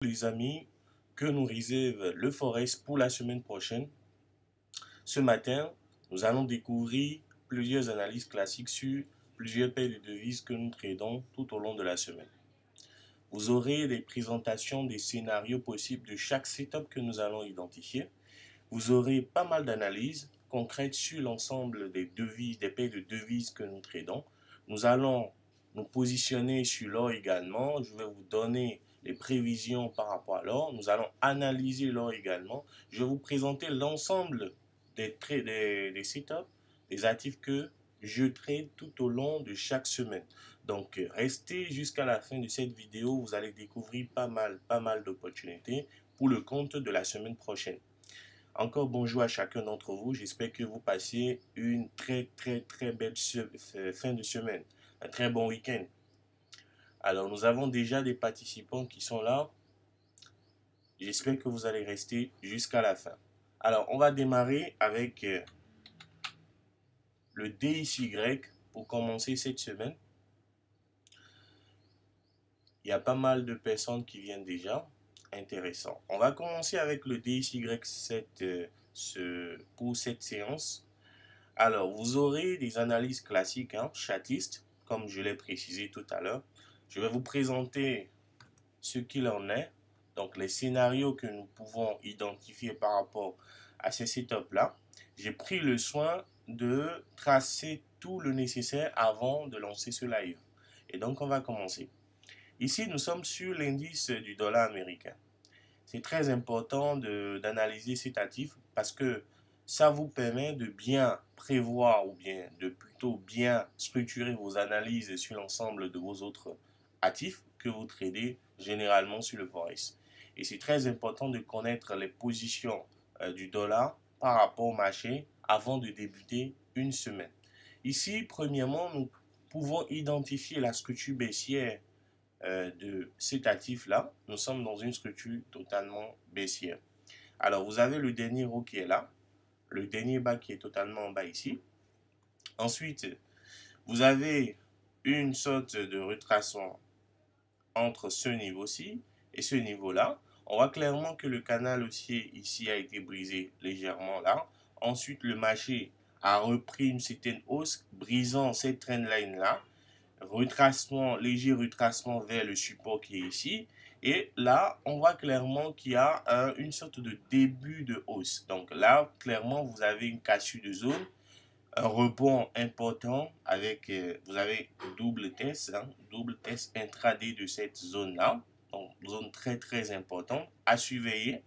Les amis, que nous réserve le Forex pour la semaine prochaine. Ce matin, nous allons découvrir plusieurs analyses classiques sur plusieurs paires de devises que nous tradons tout au long de la semaine. Vous aurez des présentations des scénarios possibles de chaque setup que nous allons identifier. Vous aurez pas mal d'analyses concrètes sur l'ensemble des devises, des paires de devises que nous tradons. Nous allons nous positionner sur l'or également. Je vais vous donner les prévisions par rapport à l'or. Nous allons analyser l'or également. Je vais vous présenter l'ensemble des setups, des actifs que je trade tout au long de chaque semaine. Donc, restez jusqu'à la fin de cette vidéo. Vous allez découvrir pas mal d'opportunités pour le compte de la semaine prochaine. Encore bonjour à chacun d'entre vous. J'espère que vous passez une très belle fin de semaine. Un très bon week-end. Alors, nous avons déjà des participants qui sont là. J'espère que vous allez rester jusqu'à la fin. Alors, on va démarrer avec le DXY pour commencer cette semaine. Il y a pas mal de personnes qui viennent déjà. Intéressant. On va commencer avec le DXY7 pour cette séance. Alors, vous aurez des analyses classiques, chatistes, comme je l'ai précisé tout à l'heure. Je vais vous présenter ce qu'il en est, donc les scénarios que nous pouvons identifier par rapport à ces setups-là. J'ai pris le soin de tracer tout le nécessaire avant de lancer ce live. Et donc, on va commencer. Ici, nous sommes sur l'indice du dollar américain. C'est très important d'analyser cet actif parce que ça vous permet de bien prévoir ou bien de plutôt bien structurer vos analyses sur l'ensemble de vos autres actifs que vous tradez généralement sur le Forex. Et c'est très important de connaître les positions du dollar par rapport au marché avant de débuter une semaine. Ici, premièrement, nous pouvons identifier la structure baissière de cet actif-là. Nous sommes dans une structure totalement baissière. Alors, vous avez le dernier haut qui est là, le dernier bas qui est totalement en bas ici. Ensuite, vous avez une sorte de retracement entre ce niveau-ci et ce niveau-là. On voit clairement que le canal haussier ici a été brisé légèrement là. Ensuite, le marché a repris une certaine hausse, brisant cette trendline-là. Retracement, léger retracement vers le support qui est ici. Et là, on voit clairement qu'il y a une sorte de début de hausse. Donc là, clairement, vous avez une cassure de zone, un rebond important avec, vous avez double test intraday de cette zone-là. Donc, zone très importante à surveiller.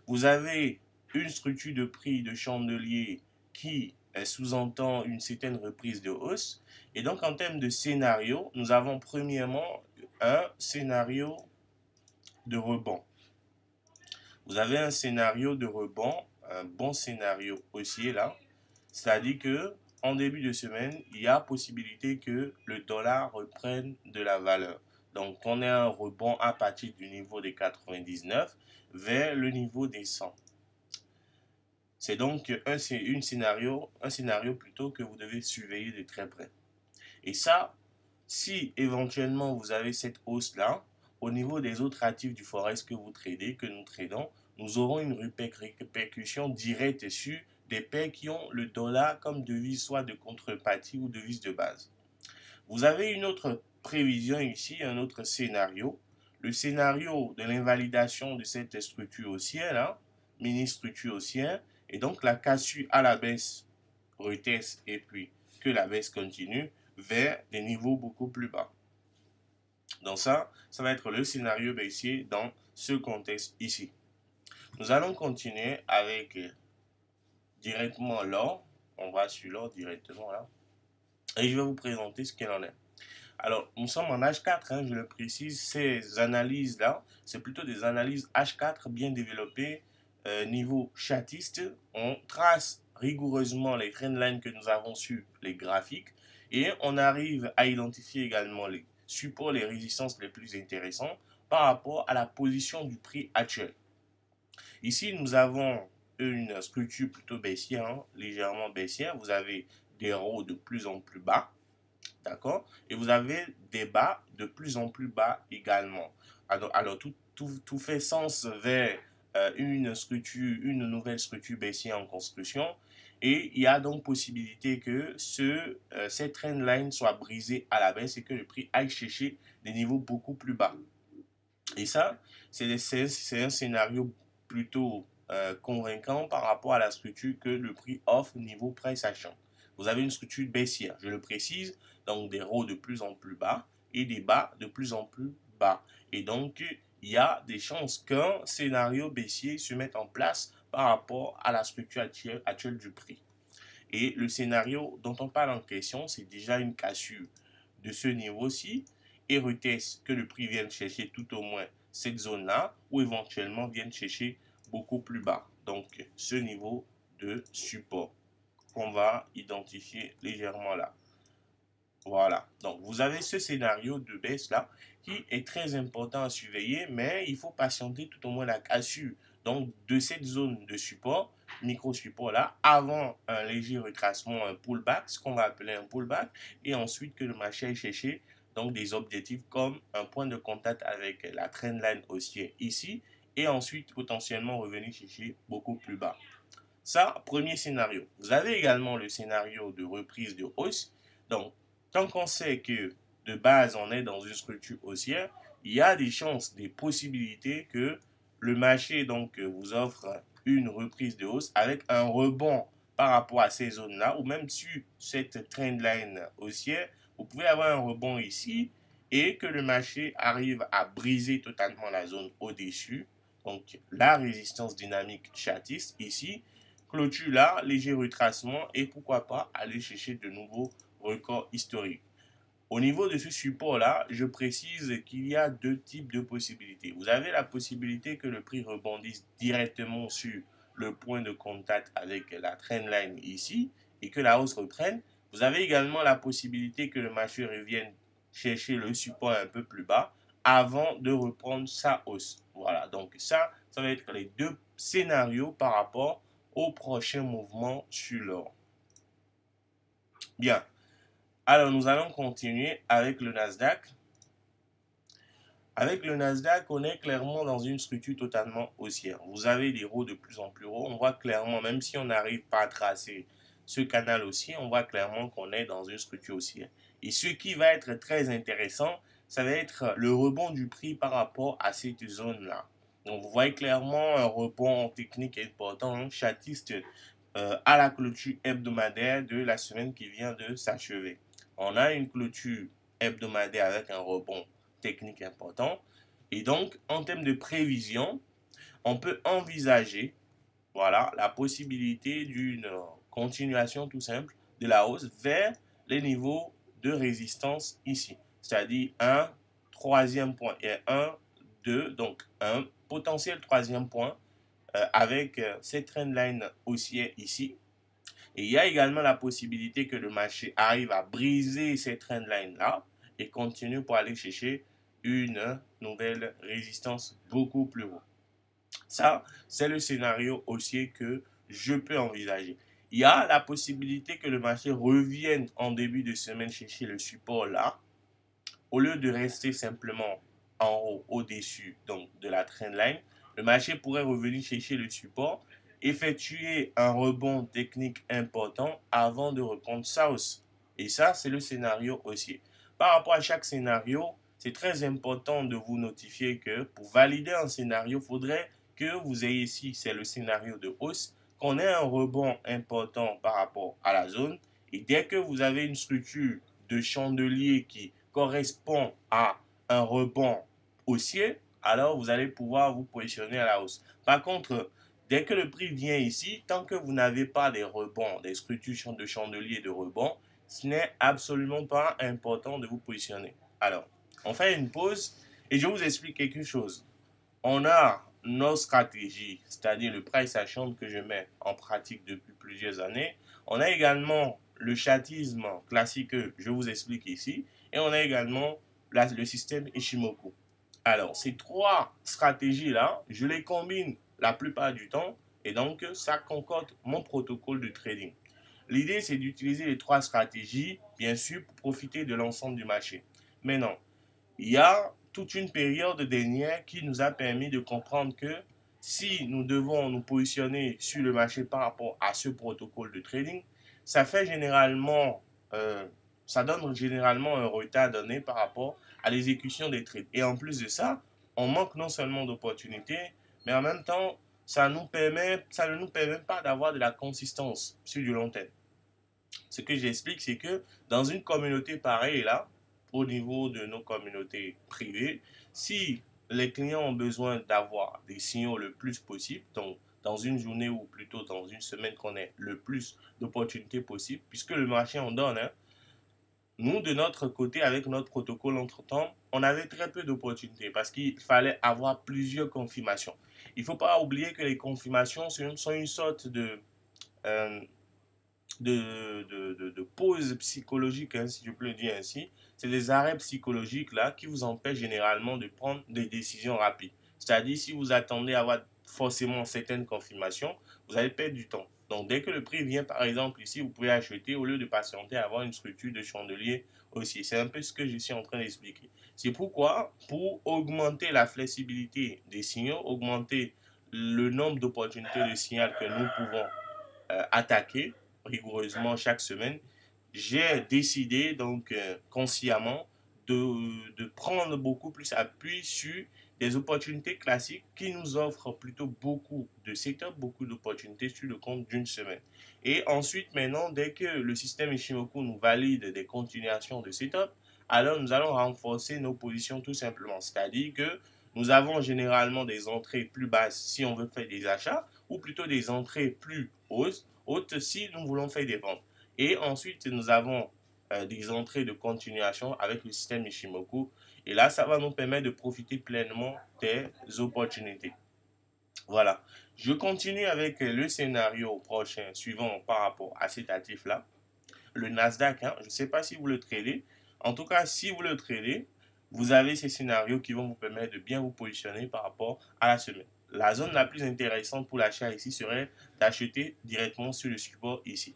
Vous avez une structure de prix de chandelier qui sous-entend une certaine reprise de hausse. Et donc, en termes de scénario, nous avons premièrement un scénario de rebond. Vous avez un scénario de rebond, un bon scénario haussier là. C'est-à-dire que en début de semaine, il y a possibilité que le dollar reprenne de la valeur. Donc, on a un rebond à partir du niveau des 99 vers le niveau des 100. C'est donc un scénario plutôt que vous devez surveiller de très près. Et ça, si éventuellement vous avez cette hausse-là, au niveau des autres actifs du Forex que vous tradez, que nous tradons, nous aurons une répercussion directe sur des paires qui ont le dollar comme devise soit de contrepartie ou devise de base. Vous avez une autre prévision ici, un autre scénario. Le scénario de l'invalidation de cette structure haussière, mini-structure haussière, et donc la cassure à la baisse reteste et puis que la baisse continue vers des niveaux beaucoup plus bas. Donc ça va être le scénario baissier dans ce contexte ici. Nous allons continuer avec directement l'or. On va sur l'or directement là. Et je vais vous présenter ce qu'il en est. Alors, nous sommes en H4, je le précise, ces analyses-là, c'est plutôt des analyses H4 bien développées, niveau chatiste. On trace rigoureusement les trendlines que nous avons sur les graphiques et on arrive à identifier également les supports, les résistances les plus intéressants par rapport à la position du prix actuel. Ici, nous avons une structure plutôt baissière, légèrement baissière. Vous avez des hauts de plus en plus bas. D'accord? Et vous avez des bas de plus en plus bas également. Alors tout tout fait sens vers une nouvelle structure baissière en construction. Et il y a donc possibilité que cette trendline soit brisée à la baisse et que le prix aille chercher des niveaux beaucoup plus bas. Et ça, c'est un scénario plutôt convaincant par rapport à la structure que le prix offre niveau price action. Vous avez une structure baissière, je le précise, donc des hauts de plus en plus bas et des bas de plus en plus bas. Et donc, il y a des chances qu'un scénario baissier se mette en place par rapport à la structure actuelle du prix. Et le scénario dont on parle en question, c'est déjà une cassure de ce niveau-ci et reteste que le prix vienne chercher tout au moins cette zone-là ou éventuellement vienne chercher beaucoup plus bas. Donc, ce niveau de support qu'on va identifier légèrement là. Voilà, donc vous avez ce scénario de baisse là qui est très important à surveiller, mais il faut patienter tout au moins la cassure donc de cette zone de support, micro-support là, avant un léger retracement, un pullback, ce qu'on va appeler un pullback, et ensuite que le marché aille chercher donc des objectifs comme un point de contact avec la trendline haussière ici, et ensuite potentiellement revenir chercher beaucoup plus bas. Ça, premier scénario. Vous avez également le scénario de reprise de hausse. Donc, tant qu'on sait que de base, on est dans une structure haussière, il y a des chances, des possibilités que le marché donc vous offre une reprise de hausse avec un rebond par rapport à ces zones-là, ou même sur cette trendline haussière, vous pouvez avoir un rebond ici et que le marché arrive à briser totalement la zone au-dessus. Donc, la résistance dynamique chartiste ici, clôture là, léger retracement et pourquoi pas aller chercher de nouveaux records historiques. Au niveau de ce support-là, je précise qu'il y a deux types de possibilités. Vous avez la possibilité que le prix rebondisse directement sur le point de contact avec la trendline ici et que la hausse reprenne. Vous avez également la possibilité que le marché revienne chercher le support un peu plus bas avant de reprendre sa hausse. Voilà, donc ça va être les deux scénarios par rapport au prochain mouvement sur l'or. Bien. Alors, nous allons continuer avec le Nasdaq. Avec le Nasdaq, on est clairement dans une structure totalement haussière. Vous avez des hauts de plus en plus hauts. On voit clairement, même si on n'arrive pas à tracer ce canal haussier, on voit clairement qu'on est dans une structure haussière. Et ce qui va être très intéressant, ça va être le rebond du prix par rapport à cette zone-là. Donc, vous voyez clairement un rebond technique important, chartiste, à la clôture hebdomadaire de la semaine qui vient de s'achever. On a une clôture hebdomadaire avec un rebond technique important. Et donc, en termes de prévision, on peut envisager voilà, la possibilité d'une continuation tout simple de la hausse vers les niveaux de résistance ici. C'est-à-dire un troisième point et un, deux, donc un potentiel troisième point avec cette trendline haussière ici. Et il y a également la possibilité que le marché arrive à briser cette trendline-là et continue pour aller chercher une nouvelle résistance beaucoup plus haut. Ça, c'est le scénario haussier que je peux envisager. Il y a la possibilité que le marché revienne en début de semaine chercher le support là, au lieu de rester simplement en haut, au-dessus donc de la trendline. Le marché pourrait revenir chercher le support, effectuer un rebond technique important avant de reprendre sa hausse. Et ça, c'est le scénario haussier. Par rapport à chaque scénario, c'est très important de vous notifier que pour valider un scénario, il faudrait que vous ayez ici, c'est le scénario de hausse, qu'on ait un rebond important par rapport à la zone. Et dès que vous avez une structure de chandelier qui correspond à un rebond haussier, alors vous allez pouvoir vous positionner à la hausse. Par contre, dès que le prix vient ici, tant que vous n'avez pas des rebonds, des structures de chandelier de rebond, ce n'est absolument pas important de vous positionner. Alors, on fait une pause et je vous explique quelque chose. On a nos stratégies, c'est-à-dire le price action que je mets en pratique depuis plusieurs années. On a également le chartisme classique que je vous explique ici. Et on a également le système Ishimoku. Alors, ces trois stratégies-là, je les combine la plupart du temps et donc ça concorde mon protocole de trading. L'idée, c'est d'utiliser les trois stratégies, bien sûr, pour profiter de l'ensemble du marché. Maintenant, il y a toute une période dernière qui nous a permis de comprendre que si nous devons nous positionner sur le marché par rapport à ce protocole de trading, ça fait généralement, ça donne généralement un retard donné par rapport à l'exécution des trades. Et en plus de ça, on manque non seulement d'opportunités, mais en même temps, ça ne nous permet pas d'avoir de la consistance sur du long terme. Ce que j'explique, c'est que dans une communauté pareille là, au niveau de nos communautés privées, si les clients ont besoin d'avoir des signaux le plus possible, donc dans une journée ou plutôt dans une semaine qu'on ait le plus d'opportunités possibles, puisque le marché en donne, hein, nous, de notre côté, avec notre protocole entre-temps, on avait très peu d'opportunités parce qu'il fallait avoir plusieurs confirmations. Il ne faut pas oublier que les confirmations sont une sorte euh, de pause psychologique, hein, si je peux le dire ainsi. C'est des arrêts psychologiques là qui vous empêchent généralement de prendre des décisions rapides. C'est-à-dire, si vous attendez à avoir forcément certaines confirmations, vous allez perdre du temps. Donc, dès que le prix vient, par exemple, ici, vous pouvez acheter au lieu de patienter à avoir une structure de chandelier aussi. C'est un peu ce que je suis en train d'expliquer. C'est pourquoi, pour augmenter la flexibilité des signaux, augmenter le nombre d'opportunités de signal que nous pouvons attaquer rigoureusement chaque semaine, j'ai décidé donc consciemment de prendre beaucoup plus appui sur des opportunités classiques qui nous offrent plutôt beaucoup de setup, beaucoup d'opportunités sur le compte d'une semaine. Et ensuite, maintenant, dès que le système Ishimoku nous valide des continuations de setup, alors nous allons renforcer nos positions tout simplement. C'est-à-dire que nous avons généralement des entrées plus basses si on veut faire des achats, ou plutôt des entrées plus hautes si nous voulons faire des ventes. Et ensuite, nous avons des entrées de continuation avec le système Ishimoku. Et là, ça va nous permettre de profiter pleinement des opportunités. Voilà. Je continue avec le scénario prochain suivant par rapport à cet actif-là. Le Nasdaq, hein, je ne sais pas si vous le tradez. En tout cas, si vous le tradez, vous avez ces scénarios qui vont vous permettre de bien vous positionner par rapport à la semaine. La zone la plus intéressante pour l'achat ici serait d'acheter directement sur le support ici.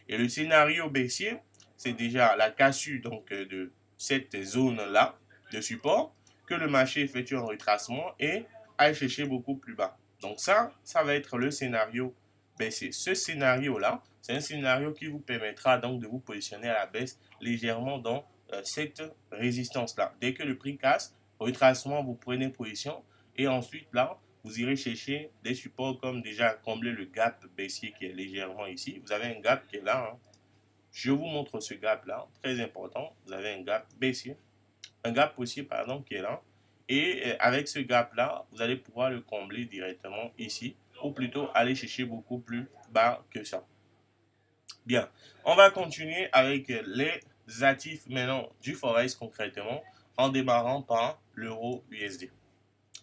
Et le scénario baissier, c'est déjà la cassure donc, de cette zone-là de support que le marché effectue un retracement et aille chercher beaucoup plus bas. Donc ça va être le scénario baissier. Ce scénario-là, c'est un scénario qui vous permettra donc de vous positionner à la baisse légèrement dans cette résistance-là. Dès que le prix casse, retracement, vous prenez position et ensuite là, vous irez chercher des supports comme déjà combler le gap baissier qui est légèrement ici. Vous avez un gap qui est là. Hein. Je vous montre ce gap-là, très important. Vous avez un gap baissier, un gap haussier, pardon, qui est là. Et avec ce gap-là, vous allez pouvoir le combler directement ici, ou plutôt aller chercher beaucoup plus bas que ça. Bien, on va continuer avec les actifs maintenant du Forex concrètement, en démarrant par l'euro USD.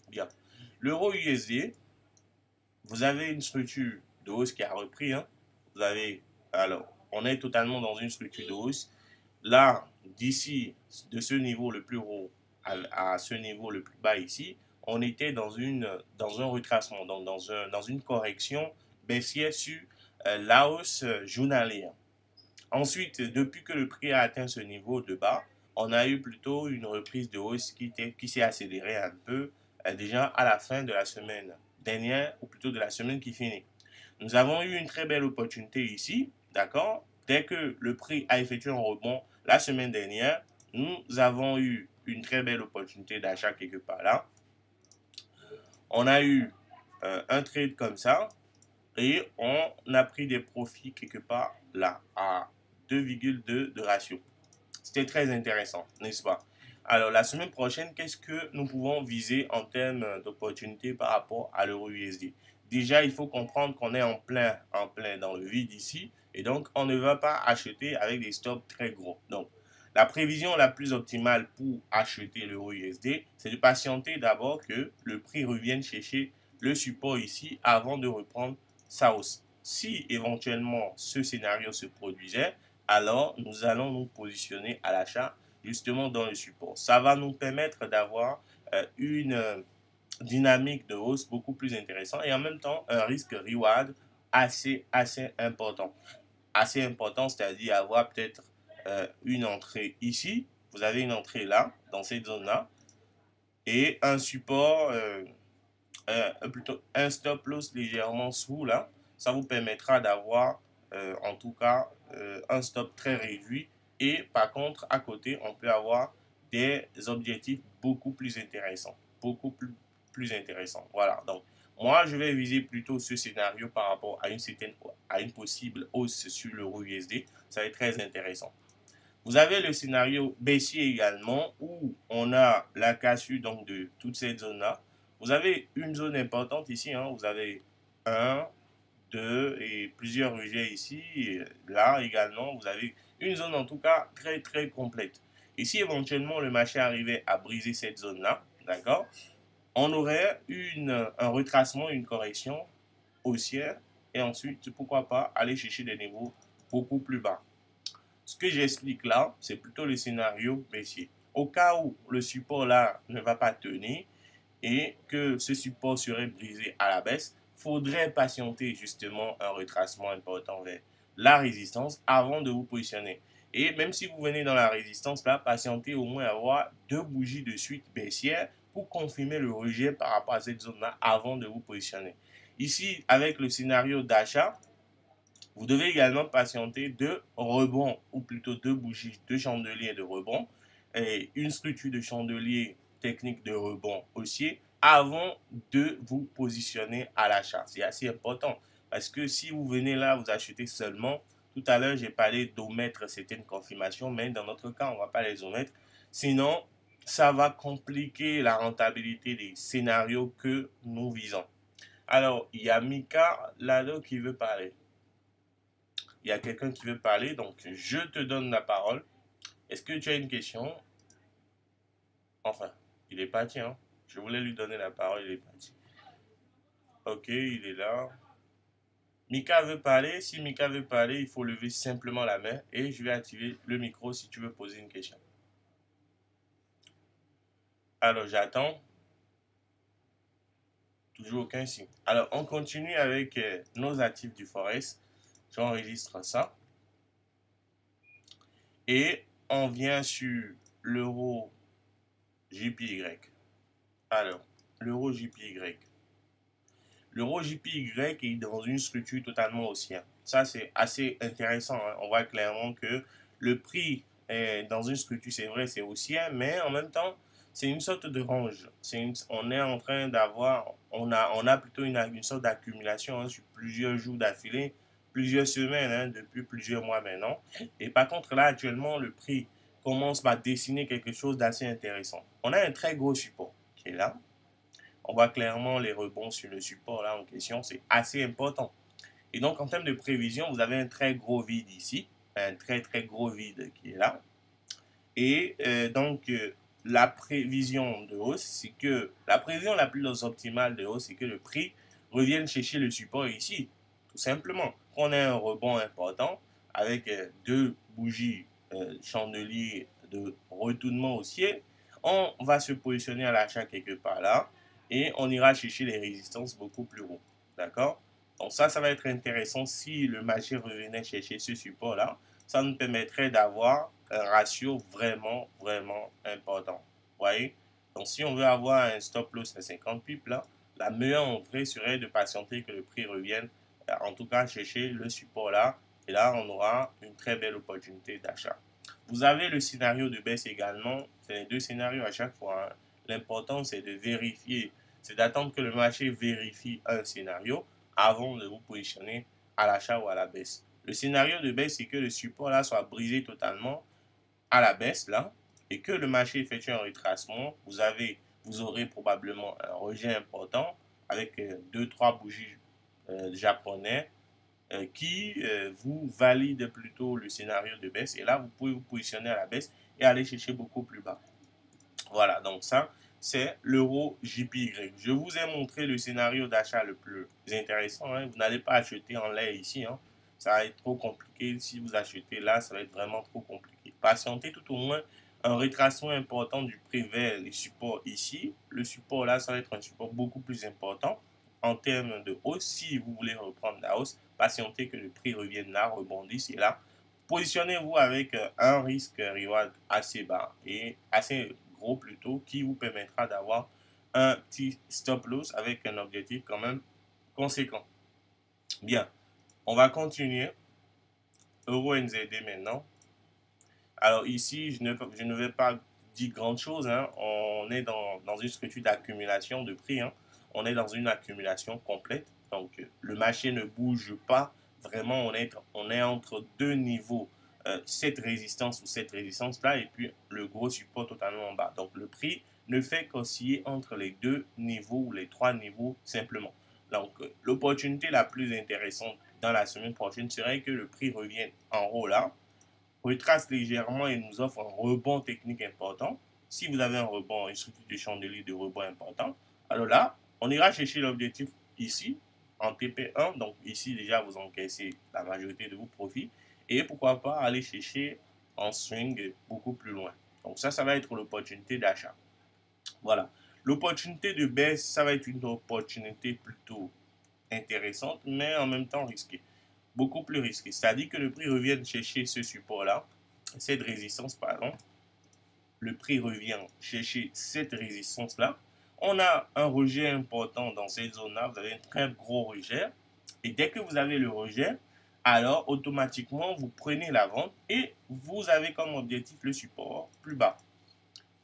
Bien, l'euro USD, vous avez une structure de hausse qui a repris. Hein. Vous avez, alors, on est totalement dans une structure de hausse. Là, d'ici, de ce niveau le plus haut à ce niveau le plus bas ici, on était dans un retracement, donc dans une correction baissière sur la hausse journalière. Ensuite, depuis que le prix a atteint ce niveau de bas, on a eu plutôt une reprise de hausse qui s'est accélérée un peu déjà à la fin de la semaine dernière, ou plutôt de la semaine qui finit. Nous avons eu une très belle opportunité ici, d'accord? Dès que le prix a effectué un rebond la semaine dernière, nous avons eu une très belle opportunité d'achat quelque part là. On a eu un trade comme ça et on a pris des profits quelque part là à 2,2 de ratio. C'était très intéressant, n'est-ce pas? Alors, la semaine prochaine, qu'est-ce que nous pouvons viser en termes d'opportunités par rapport à l'euro USD? Déjà, il faut comprendre qu'on est en plein dans le vide ici. Et donc, on ne va pas acheter avec des stops très gros. Donc, la prévision la plus optimale pour acheter l'euro USD, c'est de patienter d'abord que le prix revienne chercher le support ici avant de reprendre sa hausse. Si éventuellement ce scénario se produisait, alors nous allons nous positionner à l'achat justement dans le support. Ça va nous permettre d'avoir une dynamique de hausse beaucoup plus intéressante et en même temps un risque reward assez important. Assez important, c'est-à-dire avoir peut-être une entrée ici, vous avez une entrée là, dans cette zone-là, et un support, plutôt un stop loss légèrement sous là. Ça vous permettra d'avoir en tout cas un stop très réduit. Et par contre, à côté, on peut avoir des objectifs beaucoup plus intéressants. Plus intéressants. Voilà. Donc, moi, je vais viser plutôt ce scénario par rapport à une possible hausse sur l'euro USD. Ça va être très intéressant. Vous avez le scénario baissier également où on a la cassure donc de toute cette zone-là. Vous avez une zone importante ici, hein. Vous avez un, 2 et plusieurs rejets ici. Et là également, vous avez une zone en tout cas très très complète. Et si éventuellement le marché arrivait à briser cette zone-là, d'accord, on aurait un retracement, une correction haussière et ensuite, pourquoi pas, aller chercher des niveaux beaucoup plus bas. Ce que j'explique là, c'est plutôt le scénario baissier. Au cas où le support là ne va pas tenir et que ce support serait brisé à la baisse, il faudrait patienter justement un retracement important vers la résistance avant de vous positionner. Et même si vous venez dans la résistance là, patientez au moins avoir deux bougies de suite baissière pour confirmer le rejet par rapport à cette zone là avant de vous positionner. Ici, avec le scénario d'achat, vous devez également patienter deux rebonds, ou plutôt deux bougies, deux chandeliers de rebond, et une structure de chandelier technique de rebond haussier avant de vous positionner à l'achat. C'est assez important parce que si vous venez là, vous achetez seulement. Tout à l'heure, j'ai parlé d'omettre certaines confirmations, mais dans notre cas, on ne va pas les omettre. Sinon, ça va compliquer la rentabilité des scénarios que nous visons. Alors, il y a Mika Lado qui veut parler. Il y a quelqu'un qui veut parler, donc je te donne la parole. Est-ce que tu as une question? Enfin, il est parti, hein. Je voulais lui donner la parole, il est parti. Ok, il est là. Mika veut parler. Si Mika veut parler, il faut lever simplement la main et je vais activer le micro si tu veux poser une question. Alors, j'attends. Toujours aucun signe. Alors, on continue avec nos actifs du Forex. J'enregistre ça. Et on vient sur l'euro JPY. Alors, l'euro JPY. L'euro JPY est dans une structure totalement haussière. Ça, c'est assez intéressant, hein. On voit clairement que le prix est dans une structure, c'est vrai, c'est haussière, mais en même temps, c'est une sorte de range. On est en train d'avoir, on a plutôt une sorte d'accumulation, hein, sur plusieurs jours d'affilée, plusieurs semaines, hein, depuis plusieurs mois maintenant. Et par contre, là, actuellement, le prix commence à dessiner quelque chose d'assez intéressant. On a un très gros support qui est là. On voit clairement les rebonds sur le support là en question, c'est assez important. Et donc en termes de prévision, vous avez un très gros vide ici, un très très gros vide qui est là. Et la prévision de hausse, c'est que la prévision la plus optimale de hausse, c'est que le prix revienne chercher le support ici, tout simplement. Qu'on ait un rebond important avec deux bougies chandeliers de retournement haussier, on va se positionner à l'achat quelque part là et on ira chercher les résistances beaucoup plus haut. D'accord? Donc ça va être intéressant si le marché revenait chercher ce support là. Ça nous permettrait d'avoir un ratio vraiment, vraiment important. Vous voyez? Donc, si on veut avoir un stop loss à 50 pips, là, la meilleure entrée serait de patienter que le prix revienne, en tout cas chercher le support là, et là, on aura une très belle opportunité d'achat. Vous avez le scénario de baisse également, c'est les deux scénarios à chaque fois, hein. L'important, c'est de vérifier, c'est d'attendre que le marché vérifie un scénario avant de vous positionner à l'achat ou à la baisse. Le scénario de baisse, c'est que le support là soit brisé totalement à la baisse là et que le marché effectue un retracement. Vous aurez probablement un rejet important avec deux, trois bougies japonais qui vous valident plutôt le scénario de baisse. Et là, vous pouvez vous positionner à la baisse et aller chercher beaucoup plus bas. Voilà, donc ça, c'est l'euro JPY. Je vous ai montré le scénario d'achat le plus intéressant, hein. Vous n'allez pas acheter en lait ici, hein. Ça va être trop compliqué. Si vous achetez là, ça va être vraiment trop compliqué. Patientez tout au moins un retracement important du prix vers les supports ici. Le support là, ça va être un support beaucoup plus important en termes de hausse. Si vous voulez reprendre la hausse, patientez que le prix revienne là, rebondisse et là, positionnez-vous avec un risque reward assez bas et assez gros plutôt, qui vous permettra d'avoir un petit stop loss avec un objectif quand même conséquent. Bien, on va continuer. Euro NZD maintenant. Alors ici, je ne vais pas dire grand chose. Hein. On est dans une structure d'accumulation de prix. Hein. On est dans une accumulation complète. Donc le marché ne bouge pas. Vraiment, on est entre deux niveaux. Cette résistance ou cette résistance-là et puis le gros support totalement en bas. Donc le prix ne fait qu'osciller entre les deux niveaux ou les trois niveaux simplement. Donc l'opportunité la plus intéressante dans la semaine prochaine serait que le prix revienne en haut là, retrace légèrement et nous offre un rebond technique important. Si vous avez un rebond, une structure de chandelier de rebond important, alors là, on ira chercher l'objectif ici, en TP1. Donc ici, déjà, vous encaissez la majorité de vos profits. Et pourquoi pas aller chercher en swing beaucoup plus loin. Donc ça va être l'opportunité d'achat. Voilà. L'opportunité de baisse, ça va être une opportunité plutôt intéressante, mais en même temps risquée. Beaucoup plus risquée. C'est-à-dire que le prix revienne chercher ce support-là, cette résistance, pardon. Le prix revient chercher cette résistance-là. On a un rejet important dans cette zone-là. Vous avez un très gros rejet. Et dès que vous avez le rejet, alors automatiquement, vous prenez la vente et vous avez comme objectif le support plus bas.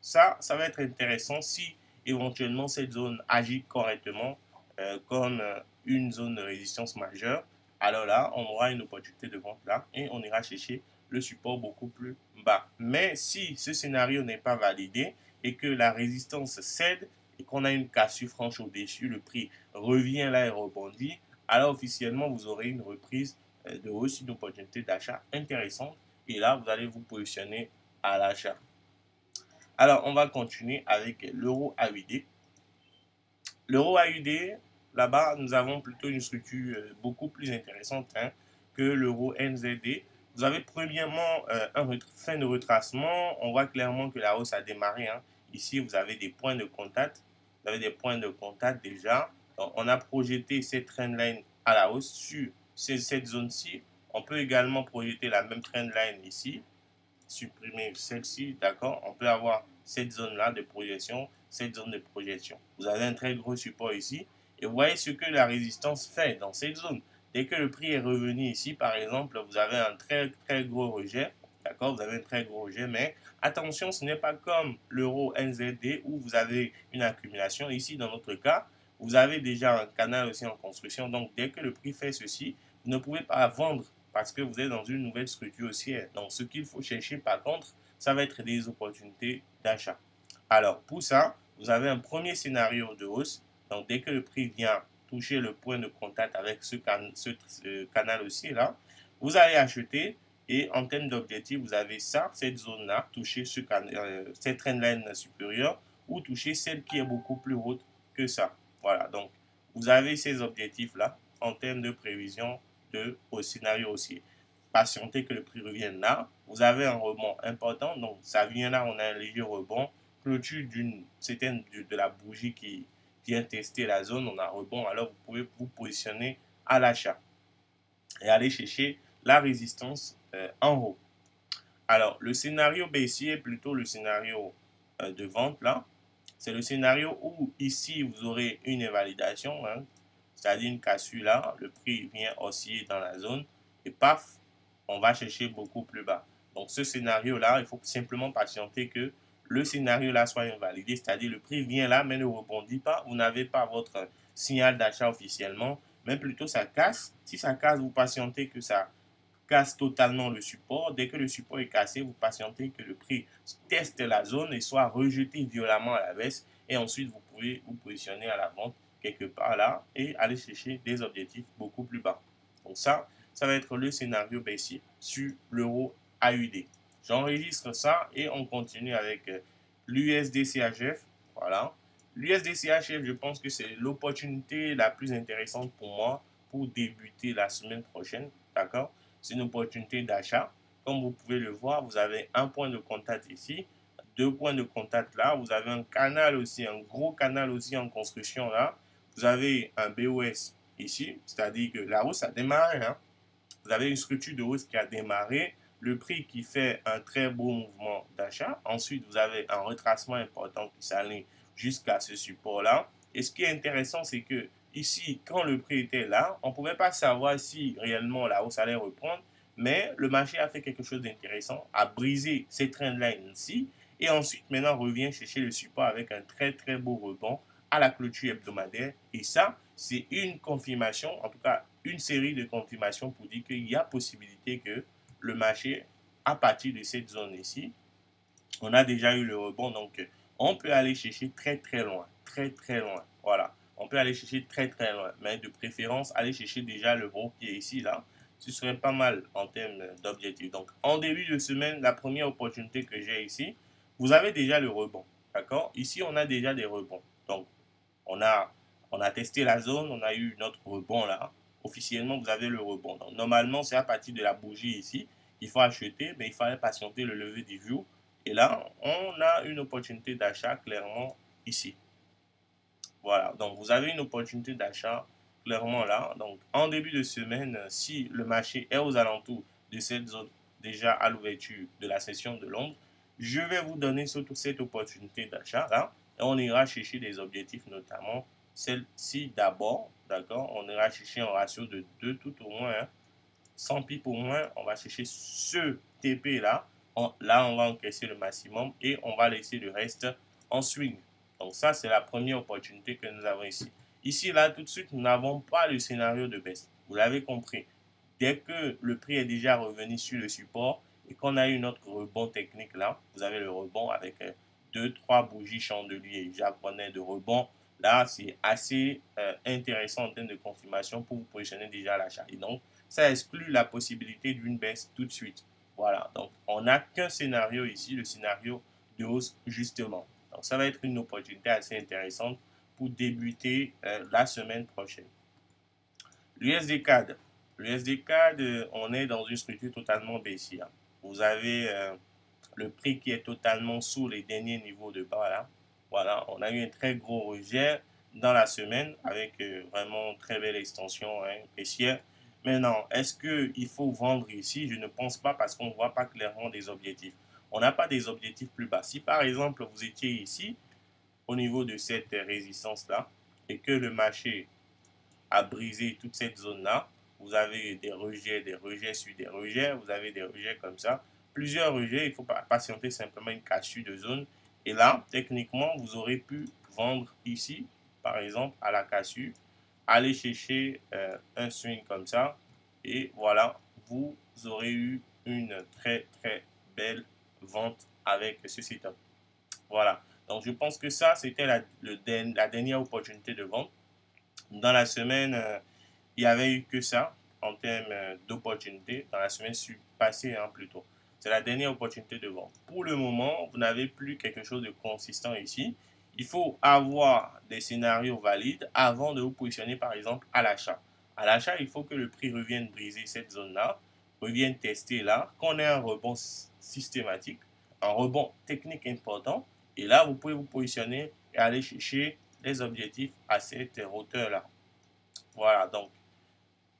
Ça va être intéressant si éventuellement cette zone agit correctement comme une zone de résistance majeure. Alors là, on aura une opportunité de vente là et on ira chercher le support beaucoup plus bas. Mais si ce scénario n'est pas validé et que la résistance cède et qu'on a une cassure franche au-dessus, le prix revient là et rebondit, alors officiellement vous aurez une reprise de hausse, une opportunité d'achat intéressante et là vous allez vous positionner à l'achat. Alors, on va continuer avec l'euro AUD. L'euro AUD, là-bas, nous avons plutôt une structure beaucoup plus intéressante hein, que l'euro NZD. Vous avez premièrement fin de retracement. On voit clairement que la hausse a démarré. Hein. Ici, vous avez des points de contact. Vous avez des points de contact déjà. Donc, on a projeté cette trendline à la hausse sur cette zone-ci. On peut également projeter la même trendline ici. Supprimer celle-ci, d'accord, on peut avoir cette zone-là de projection, cette zone de projection. Vous avez un très gros support ici et vous voyez ce que la résistance fait dans cette zone. Dès que le prix est revenu ici, par exemple, vous avez un très gros rejet, d'accord, vous avez un très gros rejet, mais attention, ce n'est pas comme l'euro NZD où vous avez une accumulation. Ici, dans notre cas, vous avez déjà un canal aussi en construction, donc dès que le prix fait ceci, vous ne pouvez pas vendre parce que vous êtes dans une nouvelle structure haussière. Donc, ce qu'il faut chercher, par contre, ça va être des opportunités d'achat. Alors, pour ça, vous avez un premier scénario de hausse. Donc, dès que le prix vient toucher le point de contact avec ce canal haussier-là, vous allez acheter et en termes d'objectif, vous avez ça, cette zone-là, toucher cette trendline supérieure ou toucher celle qui est beaucoup plus haute que ça. Voilà, donc vous avez ces objectifs-là en termes de prévision au scénario haussier. Patientez que le prix revienne là. Vous avez un rebond important. Donc, ça vient là, on a un léger rebond. Clôture de la bougie qui vient tester la zone, on a un rebond. Alors, vous pouvez vous positionner à l'achat et aller chercher la résistance en haut. Alors, le scénario baissier est plutôt le scénario de vente là. C'est le scénario où ici, vous aurez une invalidation, hein, c'est-à-dire une cassure là, le prix vient osciller dans la zone et paf, on va chercher beaucoup plus bas. Donc ce scénario-là, il faut simplement patienter que le scénario-là soit invalidé, c'est-à-dire le prix vient là mais ne rebondit pas, vous n'avez pas votre signal d'achat officiellement, mais plutôt ça casse. Si ça casse, vous patientez que ça casse totalement le support. Dès que le support est cassé, vous patientez que le prix teste la zone et soit rejeté violemment à la baisse. Et ensuite, vous pouvez vous positionner à la vente quelque part là et aller chercher des objectifs beaucoup plus bas. Donc ça va être le scénario baissier sur l'euro AUD. J'enregistre ça et on continue avec l'USD-CHF. Voilà. L'USD-CHF, je pense que c'est l'opportunité la plus intéressante pour moi pour débuter la semaine prochaine. D'accord? C'est une opportunité d'achat. Comme vous pouvez le voir, vous avez un point de contact ici, deux points de contact là. Vous avez un canal aussi, un gros canal aussi en construction là. Vous avez un BOS ici, c'est-à-dire que la hausse a démarré. Hein. Vous avez une structure de hausse qui a démarré. le prix qui fait un très beau mouvement d'achat. Ensuite, vous avez un retracement important qui s'aligne jusqu'à ce support-là. Et ce qui est intéressant, c'est que ici, quand le prix était là, on ne pouvait pas savoir si réellement la hausse allait reprendre, mais le marché a fait quelque chose d'intéressant, a brisé ces trendlines-ci, et ensuite maintenant revient chercher le support avec un très très beau rebond à la clôture hebdomadaire. Et ça, c'est une confirmation, en tout cas une série de confirmations pour dire qu'il y a possibilité que le marché, à partir de cette zone ici, on a déjà eu le rebond, donc on peut aller chercher très très loin, très très loin. Voilà, on peut aller chercher très très loin, mais de préférence, aller chercher déjà le gros qui est ici, là. Ce serait pas mal en termes d'objectifs. Donc, en début de semaine, la première opportunité que j'ai ici, vous avez déjà le rebond. D'accord? Ici, on a déjà des rebonds. Donc, on a, on a testé la zone, on a eu notre rebond là. Officiellement, vous avez le rebond. Donc, normalement, c'est à partir de la bougie ici qu'il faut acheter, mais il fallait patienter le lever du jour. Et là, on a une opportunité d'achat clairement ici. Voilà, donc vous avez une opportunité d'achat clairement là. Donc, en début de semaine, si le marché est aux alentours de cette zone déjà à l'ouverture de la session de Londres, je vais vous donner surtout cette opportunité d'achat là. Et on ira chercher des objectifs, notamment celle-ci d'abord. D'accord? On ira chercher un ratio de 2 tout au moins, hein. 100 pips au moins, on va chercher ce TP là. Là, on va encaisser le maximum et on va laisser le reste en swing. Donc ça, c'est la première opportunité que nous avons ici. Ici, là, tout de suite, nous n'avons pas le scénario de baisse. Vous l'avez compris. Dès que le prix est déjà revenu sur le support et qu'on a eu notre rebond technique là, vous avez le rebond avec 2-3 bougies chandeliers japonais de rebond. Là, c'est assez intéressant en termes de confirmation pour vous positionner déjà à l'achat. Et donc, ça exclut la possibilité d'une baisse tout de suite. Voilà, donc on n'a qu'un scénario ici, le scénario de hausse justement. Donc ça va être une opportunité assez intéressante pour débuter la semaine prochaine. L'USD CAD. L'USD CAD, on est dans une structure totalement baissière. Vous avez le prix qui est totalement sous les derniers niveaux de bas là. Voilà, on a eu un très gros rejet dans la semaine avec vraiment très belle extension hein, baissière. Maintenant, est-ce qu'il faut vendre ici? Je ne pense pas parce qu'on ne voit pas clairement des objectifs. On n'a pas des objectifs plus bas. Si par exemple vous étiez ici au niveau de cette résistance-là et que le marché a brisé toute cette zone-là, vous avez des rejets sur des rejets, vous avez des rejets comme ça, plusieurs rejets, il faut patienter simplement une cassure de zone. Et là, techniquement, vous aurez pu vendre ici, par exemple, à la cassure, aller chercher un swing comme ça, et voilà, vous aurez eu une très très belle vente avec ce setup. Voilà, donc je pense que ça, c'était la dernière opportunité de vente. Dans la semaine, il n'y avait eu que ça en termes d'opportunités dans la semaine passée hein, plutôt. C'est la dernière opportunité de vente. Pour le moment, vous n'avez plus quelque chose de consistant ici. Il faut avoir des scénarios valides avant de vous positionner par exemple à l'achat. À l'achat, il faut que le prix revienne briser cette zone-là, revienne tester là, qu'on ait un rebond systématique, un rebond technique important. Et là, vous pouvez vous positionner et aller chercher les objectifs à cette hauteur-là. Voilà, donc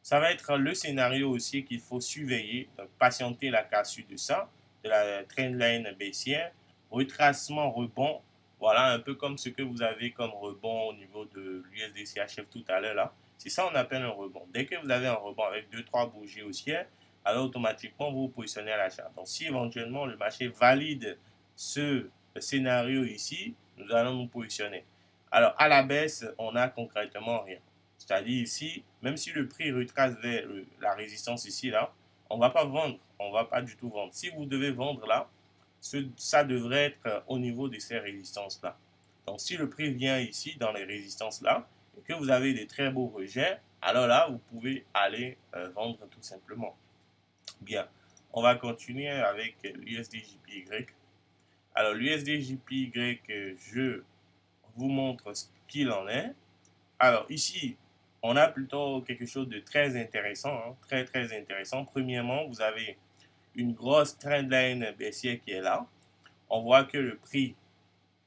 ça va être le scénario aussi qu'il faut surveiller, donc patienter la cassure de ça, de la trendline baissière, retracement rebond, voilà un peu comme ce que vous avez comme rebond au niveau de l'USD-CHF tout à l'heure là. C'est ça on appelle un rebond. Dès que vous avez un rebond avec 2-3 bougies haussières, alors automatiquement vous vous positionnez à l'achat. Donc si éventuellement le marché valide ce scénario ici, nous allons nous positionner. Alors à la baisse, on n'a concrètement rien. C'est-à-dire ici, même si le prix retrace vers la résistance ici, là, on ne va pas vendre. On ne va pas du tout vendre. Si vous devez vendre là, ça devrait être au niveau de ces résistances-là. Donc si le prix vient ici, dans les résistances-là, et que vous avez des très beaux rejets, alors là, vous pouvez aller vendre tout simplement. Bien, on va continuer avec l'USD-JPY. Alors l'USD-JPY, je vous montre ce qu'il en est. Alors ici, on a plutôt quelque chose de très intéressant, hein, très très intéressant. Premièrement, vous avez une grosse trendline baissière qui est là. On voit que le prix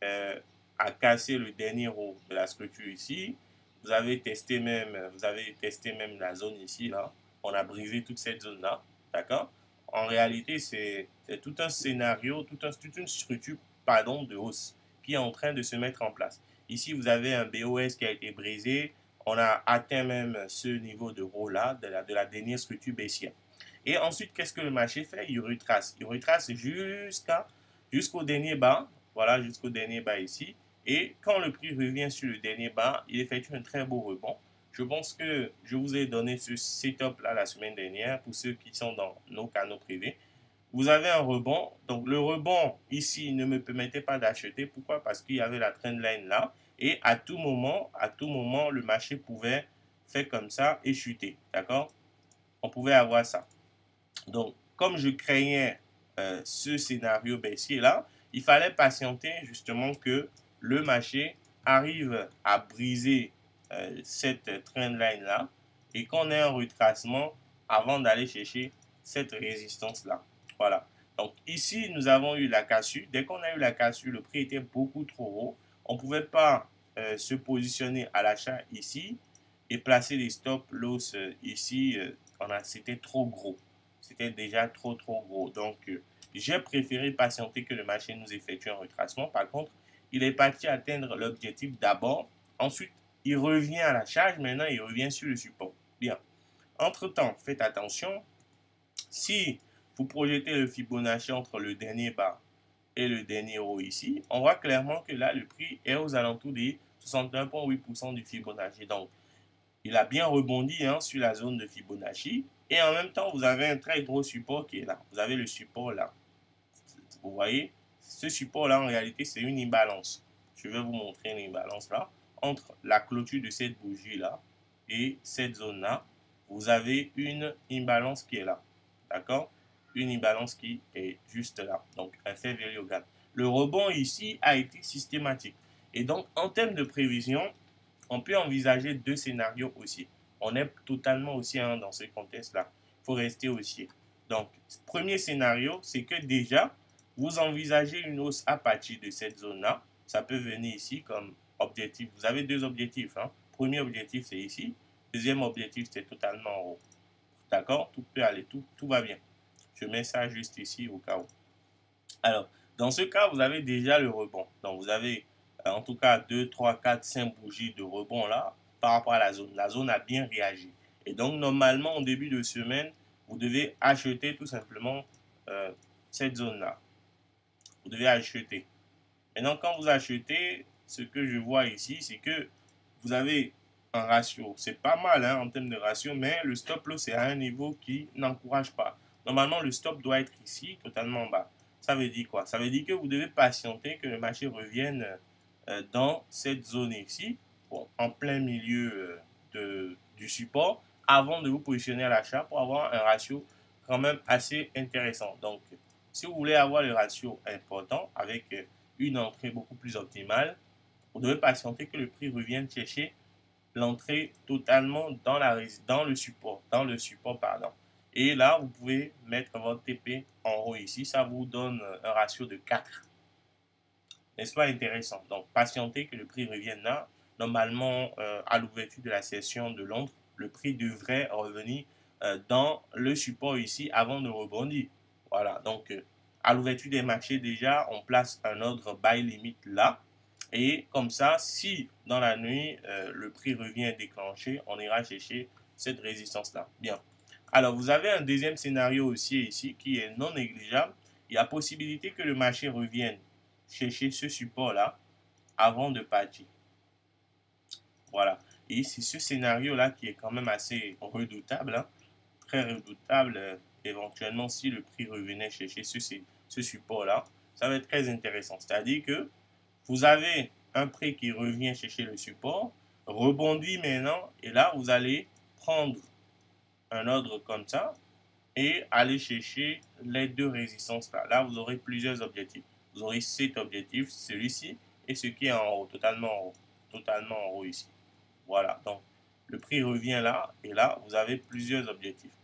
a cassé le dernier haut de la structure ici. Vous avez testé même la zone ici là. On a brisé toute cette zone là, d'accord. en réalité, c'est tout un scénario, toute une structure, pardon, de hausse qui est en train de se mettre en place. Ici, vous avez un BOS qui a été brisé. On a atteint même ce niveau de haut-là, de la dernière structure baissière. Et ensuite, qu'est-ce que le marché fait? Il retrace. Il retrace jusqu'au dernier bas. Voilà, jusqu'au dernier bas ici. Et quand le prix revient sur le dernier bas, il effectue un très beau rebond. Je pense que je vous ai donné ce setup-là la semaine dernière pour ceux qui sont dans nos canaux privés. Vous avez un rebond. Donc le rebond ici ne me permettait pas d'acheter. Pourquoi? Parce qu'il y avait la trendline là. Et à tout moment, le marché pouvait faire comme ça et chuter. D'accord? On pouvait avoir ça. Donc, comme je craignais ce scénario baissier-là, il fallait patienter justement que le marché arrive à briser cette trendline-là et qu'on ait un retracement avant d'aller chercher cette résistance-là. Voilà. Donc ici, nous avons eu la cassure. Dès qu'on a eu la cassure, le prix était beaucoup trop haut. On ne pouvait pas se positionner à l'achat ici et placer les stop loss ici. C'était trop gros. C'était déjà trop gros. Donc, j'ai préféré patienter que le marché nous effectue un retracement. Par contre, il est parti atteindre l'objectif d'abord. Ensuite, il revient à la charge. Maintenant, il revient sur le support. Bien. Entre-temps, faites attention. Si vous projetez le Fibonacci entre le dernier bas et le dernier haut ici, on voit clairement que là, le prix est aux alentours des 61,8% du Fibonacci. Donc, il a bien rebondi sur la zone de Fibonacci. Et en même temps, vous avez un très gros support qui est là. Vous avez le support là. Vous voyez, ce support-là, en réalité, c'est une imbalance. Je vais vous montrer une imbalance là. Entre la clôture de cette bougie-là et cette zone-là, vous avez une imbalance qui est là. D'accord? Une imbalance qui est juste là. Donc, un fait value au gap. Le rebond ici a été systématique. Et donc, en termes de prévision, on peut envisager deux scénarios aussi. On est totalement aussi dans ce contexte-là. Il faut rester haussier. Donc, premier scénario, c'est que déjà, vous envisagez une hausse à partir de cette zone-là. Ça peut venir ici comme objectif. Vous avez deux objectifs. Premier objectif, c'est ici. Deuxième objectif, c'est totalement en haut. D'accord? Tout peut aller, tout va bien. Je mets ça juste ici au cas où. Alors, dans ce cas, vous avez déjà le rebond. Donc, vous avez en tout cas 2, 3, 4, 5 bougies de rebond là par rapport à la zone. La zone a bien réagi. Et donc, normalement, au début de semaine, vous devez acheter tout simplement cette zone-là. Vous devez acheter. Maintenant, quand vous achetez, ce que je vois ici, c'est que vous avez un ratio. C'est pas mal en termes de ratio, mais le stop loss est à un niveau qui n'encourage pas. Normalement, le stop doit être ici, totalement bas. Ça veut dire quoi? Ça veut dire que vous devez patienter que le marché revienne dans cette zone ici, bon, en plein milieu du support, avant de vous positionner à l'achat pour avoir un ratio quand même assez intéressant. Donc, si vous voulez avoir le ratio important avec une entrée beaucoup plus optimale, vous devez patienter que le prix revienne chercher l'entrée totalement dans le support, pardon. Et là, vous pouvez mettre votre TP en haut ici, ça vous donne un ratio de 4. N'est-ce pas intéressant? Donc, patientez que le prix revienne là. Normalement, à l'ouverture de la session de Londres, le prix devrait revenir dans le support ici avant de rebondir. Voilà, donc à l'ouverture des marchés déjà, on place un ordre buy limit là. Et comme ça, si dans la nuit, le prix revient déclenché, on ira chercher cette résistance-là. Bien. Alors, vous avez un deuxième scénario aussi ici qui est non négligeable. Il y a possibilité que le marché revienne chercher ce support-là avant de partir. Voilà. Et c'est ce scénario-là qui est quand même assez redoutable, très redoutable. Éventuellement, si le prix revenait chercher ce support-là, ça va être très intéressant. C'est-à-dire que vous avez un prix qui revient chercher le support, rebondit maintenant, et là, vous allez prendre un ordre comme ça et aller chercher les deux résistances là. Là, vous aurez plusieurs objectifs. Vous aurez cet objectif, celui-ci, et ce qui est en haut, totalement en haut ici. Voilà, donc le prix revient là, et là, vous avez plusieurs objectifs.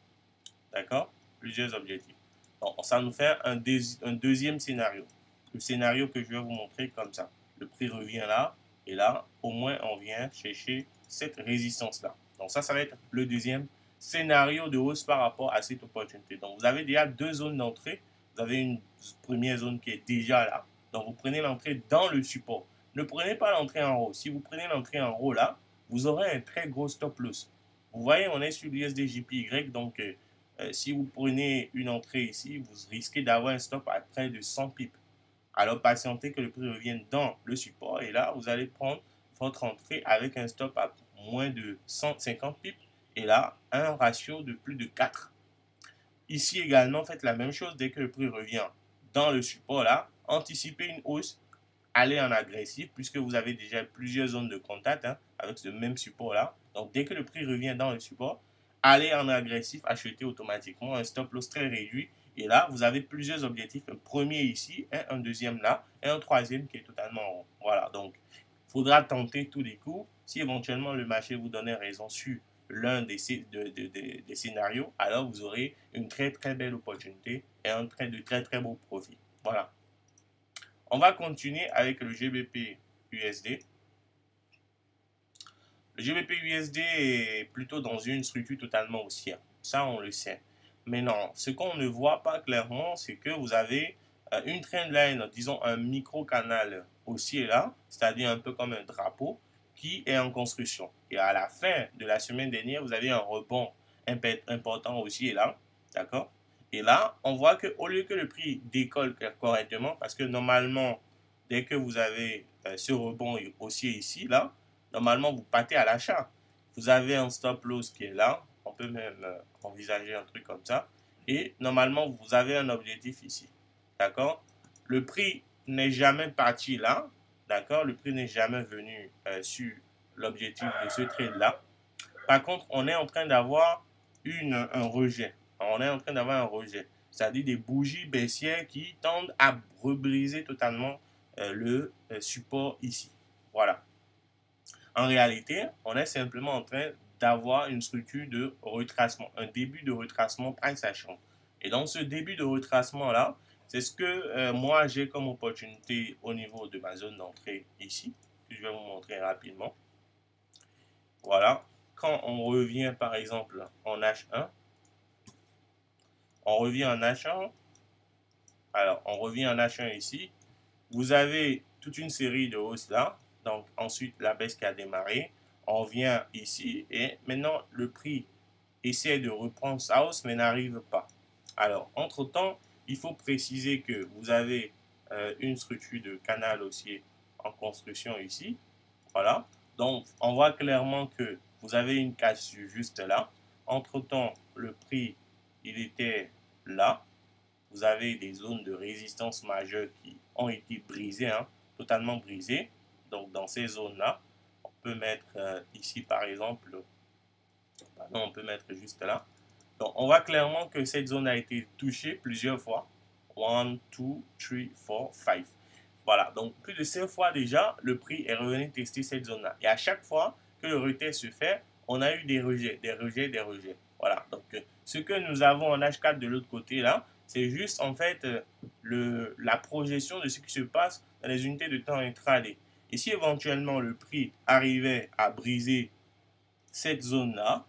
D'accord? Plusieurs objectifs. Donc, ça nous fait un deuxième scénario. Le scénario que je vais vous montrer comme ça. Le prix revient là, et là, au moins, on vient chercher cette résistance-là. Donc, ça va être le deuxième scénario de hausse par rapport à cette opportunité. Donc, vous avez déjà deux zones d'entrée. Vous avez une première zone qui est déjà là. Donc, vous prenez l'entrée dans le support. Ne prenez pas l'entrée en haut. Si vous prenez l'entrée en haut là, vous aurez un très gros stop loss. Vous voyez, on est sur l'USD-JPY. Donc, si vous prenez une entrée ici, vous risquez d'avoir un stop à près de 100 pips. Alors, patientez que le prix revienne dans le support. Et là, vous allez prendre votre entrée avec un stop à moins de 150 pips. Et là, un ratio de plus de 4. Ici également, faites la même chose dès que le prix revient dans le support là. Anticipez une hausse, allez en agressif puisque vous avez déjà plusieurs zones de contact avec ce même support là. Donc, dès que le prix revient dans le support, allez en agressif, achetez automatiquement un stop loss très réduit. Et là, vous avez plusieurs objectifs. Un premier ici, un deuxième là, et un troisième qui est totalement rond. Voilà, donc il faudra tenter tous les coups. Si éventuellement le marché vous donne raison sur l'un des scénarios, alors vous aurez une très très belle opportunité et un très beau profit. Voilà. On va continuer avec le GBP USD. Le GBP USD est plutôt dans une structure totalement haussière. Ça, on le sait. Mais non, ce qu'on ne voit pas clairement, c'est que vous avez une trendline, disons un micro-canal haussier là, c'est-à-dire un peu comme un drapeau, qui est en construction. Et à la fin de la semaine dernière, vous avez un rebond important haussier là, d'accord? Et là, on voit qu'au lieu que le prix décolle correctement, parce que normalement, dès que vous avez ce rebond haussier ici, là, normalement, vous partez à l'achat. Vous avez un stop loss qui est là. On peut même envisager un truc comme ça. Et normalement, vous avez un objectif ici. D'accord? Le prix n'est jamais parti là. D'accord? Le prix n'est jamais venu sur l'objectif de ce trade-là. Par contre, on est en train d'avoir un rejet. On est en train d'avoir un rejet. C'est-à-dire des bougies baissières qui tendent à rebriser totalement le support ici. Voilà. En réalité, on est simplement en train d'avoir une structure de retracement, un début de retracement price action. Et dans ce début de retracement-là, c'est ce que moi j'ai comme opportunité au niveau de ma zone d'entrée ici, que je vais vous montrer rapidement. Voilà. Quand on revient par exemple en H1, on revient en H1, alors on revient en H1 ici, vous avez toute une série de hausses là, donc ensuite la baisse qui a démarré, on vient ici et maintenant le prix essaie de reprendre sa hausse mais n'arrive pas. Alors entre temps, il faut préciser que vous avez une structure de canal haussier en construction ici, voilà. Donc on voit clairement que vous avez une cassure juste là. Entre temps, le prix il était là. Vous avez des zones de résistance majeures qui ont été brisées, totalement brisées. Donc dans ces zones-là, on peut mettre ici par exemple, pardon, on peut mettre juste là. Donc on voit clairement que cette zone a été touchée plusieurs fois. 1, 2, 3, 4, 5. Voilà, donc plus de 5 fois déjà, le prix est revenu tester cette zone-là. Et à chaque fois que le retest se fait, on a eu des rejets, des rejets, des rejets. Voilà, donc ce que nous avons en H4 de l'autre côté là, c'est juste en fait la projection de ce qui se passe dans les unités de temps intraday. Et si éventuellement le prix arrivait à briser cette zone-là,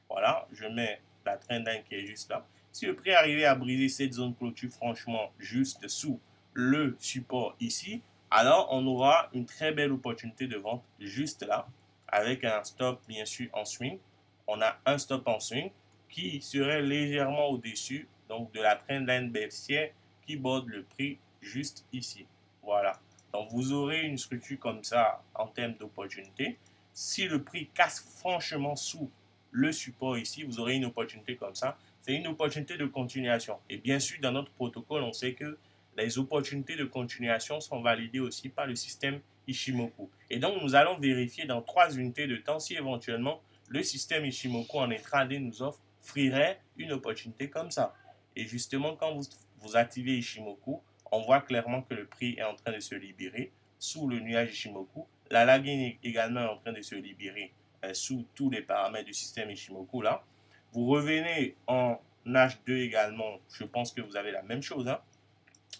voilà, je mets la trendline qui est juste là. Si le prix arrivait à briser cette zone clôture franchement juste sous le support ici, alors on aura une très belle opportunité de vente juste là, avec un stop bien sûr en swing. On a un stop en swing qui serait légèrement au-dessus donc de la trendline baissière qui borde le prix juste ici. Voilà. Donc vous aurez une structure comme ça en termes d'opportunité. Si le prix casse franchement sous le support ici, vous aurez une opportunité comme ça. C'est une opportunité de continuation. Et bien sûr, dans notre protocole, on sait que les opportunités de continuation sont validées aussi par le système Ishimoku. Et donc, nous allons vérifier dans 3 unités de temps si éventuellement le système Ishimoku en intraday nous offrirait une opportunité comme ça. Et justement, quand vous activez Ishimoku, on voit clairement que le prix est en train de se libérer sous le nuage Ishimoku. La lagging également est en train de se libérer sous tous les paramètres du système Ishimoku là. Vous revenez en H2 également, je pense que vous avez la même chose.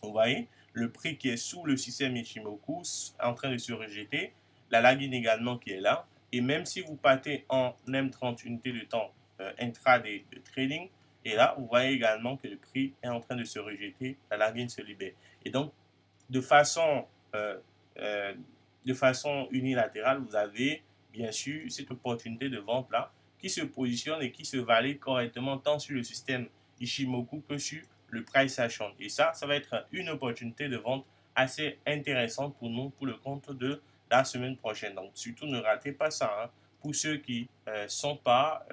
Vous voyez, le prix qui est sous le système Ishimoku en train de se rejeter, la lagging également qui est là. Et même si vous partez en M30 unités de temps intraday de trading. Et là, vous voyez également que le prix est en train de se rejeter, la largine se libère. Et donc, de façon, euh, euh, de façon unilatérale, vous avez bien sûr cette opportunité de vente là qui se positionne et qui se valide correctement tant sur le système Ishimoku que sur le price action. Et ça va être une opportunité de vente assez intéressante pour nous pour le compte de la semaine prochaine. Donc surtout ne ratez pas ça. Hein. Pour ceux qui ne sont pas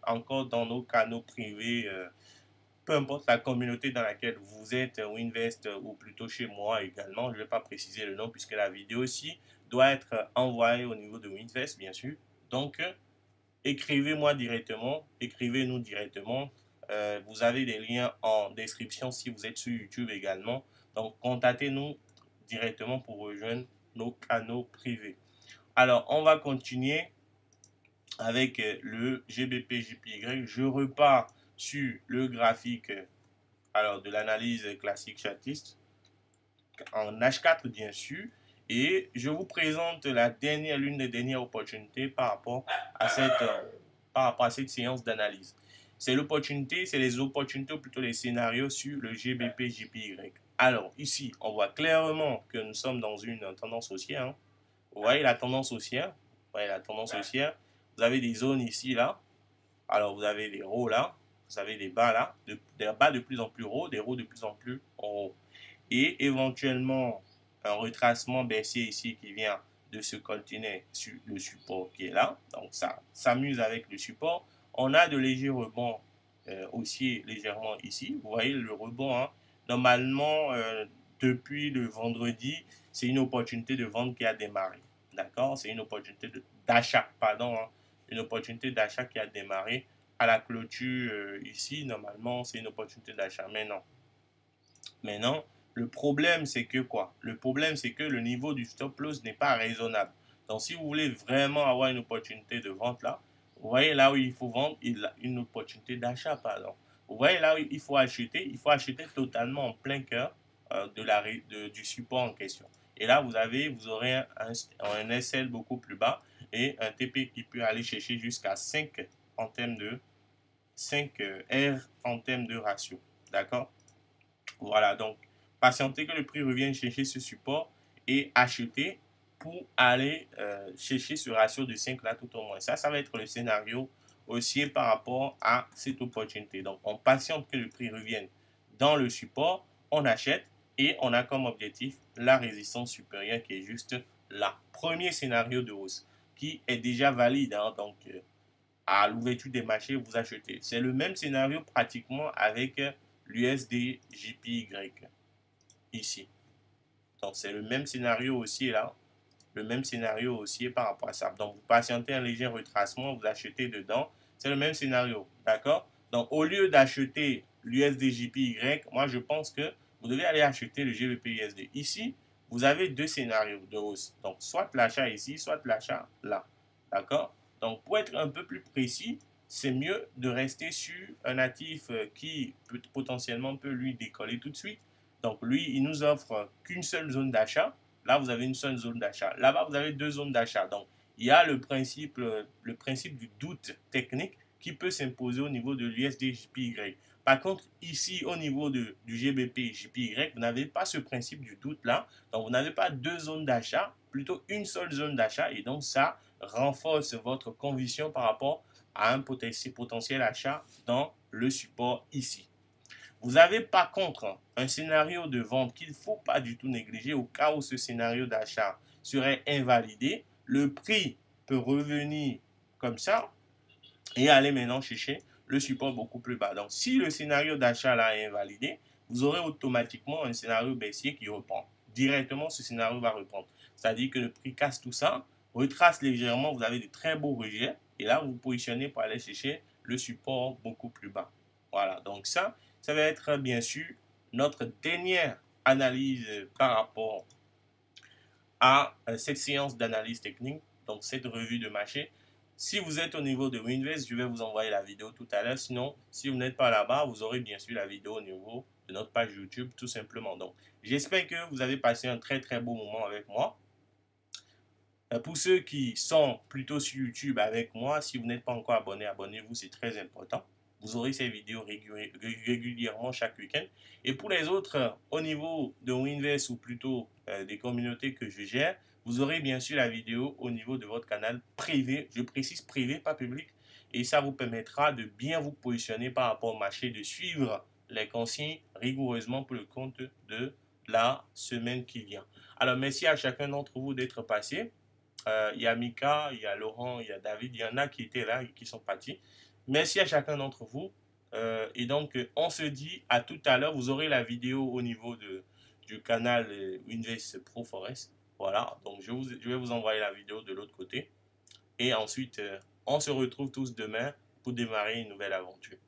encore dans nos canaux privés, peu importe la communauté dans laquelle vous êtes, Winvest ou plutôt chez moi également, je ne vais pas préciser le nom puisque la vidéo aussi doit être envoyée au niveau de Winvest, bien sûr. Donc, écrivez-moi directement, écrivez-nous directement. Vous avez des liens en description si vous êtes sur YouTube également. Donc, contactez-nous directement pour rejoindre nos canaux privés. Alors, on va continuer avec le GBP-JPY. Je repars sur le graphique alors de l'analyse classique chartiste en H4 bien sûr, et je vous présente l'une des dernières opportunités à cette, par rapport à cette séance d'analyse. C'est les opportunités ou plutôt les scénarios sur le GBP-JPY. Alors ici, on voit clairement que nous sommes dans une tendance haussière. Hein. Vous voyez la tendance haussière, vous avez des zones ici, là. Alors vous avez des hauts là, vous avez des bas là, des bas de plus en plus hauts, des hauts de plus en plus hauts. Et éventuellement un retracement baissier ici qui vient de se continuer sur le support qui est là. Donc ça s'amuse avec le support. On a de légers rebonds haussiers légèrement ici. Vous voyez le rebond. Hein. Normalement, depuis le vendredi, c'est une opportunité de vente qui a démarré. D'accord? C'est une opportunité d'achat, pardon. Hein. Une opportunité d'achat qui a démarré à la clôture ici. Normalement, c'est une opportunité d'achat. Mais non. Maintenant, le problème, c'est que quoi? Le problème, c'est que le niveau du stop loss n'est pas raisonnable. Donc, si vous voulez vraiment avoir une opportunité de vente là, vous voyez là où il faut vendre, une opportunité d'achat, pardon. Vous voyez là où il faut acheter totalement en plein cœur du support en question. Et là, vous aurez un SL beaucoup plus bas et un TP qui peut aller chercher jusqu'à 5 en termes de 5 R en termes de ratio. D'accord? Voilà, donc patienter que le prix revienne chercher ce support et acheter pour aller chercher ce ratio de 5 là tout au moins. Ça va être le scénario aussi par rapport à cette opportunité. Donc, on patiente que le prix revienne dans le support, on achète et on a comme objectif la résistance supérieure qui est juste là. Premier scénario de hausse qui est déjà valide. Hein, donc, à l'ouverture des marchés, vous achetez. C'est le même scénario pratiquement avec l'USD JPY ici. Donc, c'est le même scénario aussi là. Le même scénario aussi par rapport à ça. Donc, vous patientez un léger retracement, vous achetez dedans. C'est le même scénario. D'accord? Donc, au lieu d'acheter l'USD JPY, moi, je pense que vous devez aller acheter le GBP USD. Ici, vous avez deux scénarios de hausse. Donc, soit l'achat ici, soit l'achat là. D'accord? Donc, pour être un peu plus précis, c'est mieux de rester sur un actif qui potentiellement peut lui décoller tout de suite. Donc, lui, il nous offre qu'une seule zone d'achat. Là, vous avez une seule zone d'achat. Là-bas, vous avez deux zones d'achat. Donc, il y a le principe du doute technique qui peut s'imposer au niveau de l'USD JPY. Par contre, ici, au niveau du GBP JPY, vous n'avez pas ce principe du doute-là. Donc, vous n'avez pas deux zones d'achat, plutôt une seule zone d'achat. Et donc, ça renforce votre conviction par rapport à un potentiel achat dans le support ici. Vous avez par contre un scénario de vente qu'il ne faut pas du tout négliger au cas où ce scénario d'achat serait invalidé. Le prix peut revenir comme ça et aller maintenant chercher le support beaucoup plus bas. Donc, si le scénario d'achat là est invalidé, vous aurez automatiquement un scénario baissier qui reprend. Directement, ce scénario va reprendre. C'est-à-dire que le prix casse tout ça, retrace légèrement, vous avez de très beaux rejets et là, vous vous positionnez pour aller chercher le support beaucoup plus bas. Voilà, donc ça va être bien sûr notre dernière analyse par rapport à cette séance d'analyse technique, donc cette revue de marché. Si vous êtes au niveau de Winvest, je vais vous envoyer la vidéo tout à l'heure. Sinon, si vous n'êtes pas là-bas, vous aurez bien sûr la vidéo au niveau de notre page YouTube, tout simplement. Donc, j'espère que vous avez passé un très très beau moment avec moi. Pour ceux qui sont plutôt sur YouTube avec moi, si vous n'êtes pas encore abonné, abonnez-vous, c'est très important. Vous aurez ces vidéos régulièrement chaque week-end. Et pour les autres, au niveau de Winvest ou plutôt des communautés que je gère, vous aurez bien sûr la vidéo au niveau de votre canal privé. Je précise privé, pas public. Et ça vous permettra de bien vous positionner par rapport au marché, de suivre les consignes rigoureusement pour le compte de la semaine qui vient. Alors, merci à chacun d'entre vous d'être passé. Il y a Mika, il y a Laurent, il y a David, il y en a qui étaient là et qui sont partis. Merci à chacun d'entre vous. Et donc, on se dit à tout à l'heure. Vous aurez la vidéo au niveau du canal Winvest Pro Forest. Voilà, donc je vais vous envoyer la vidéo de l'autre côté. Et ensuite, on se retrouve tous demain pour démarrer une nouvelle aventure.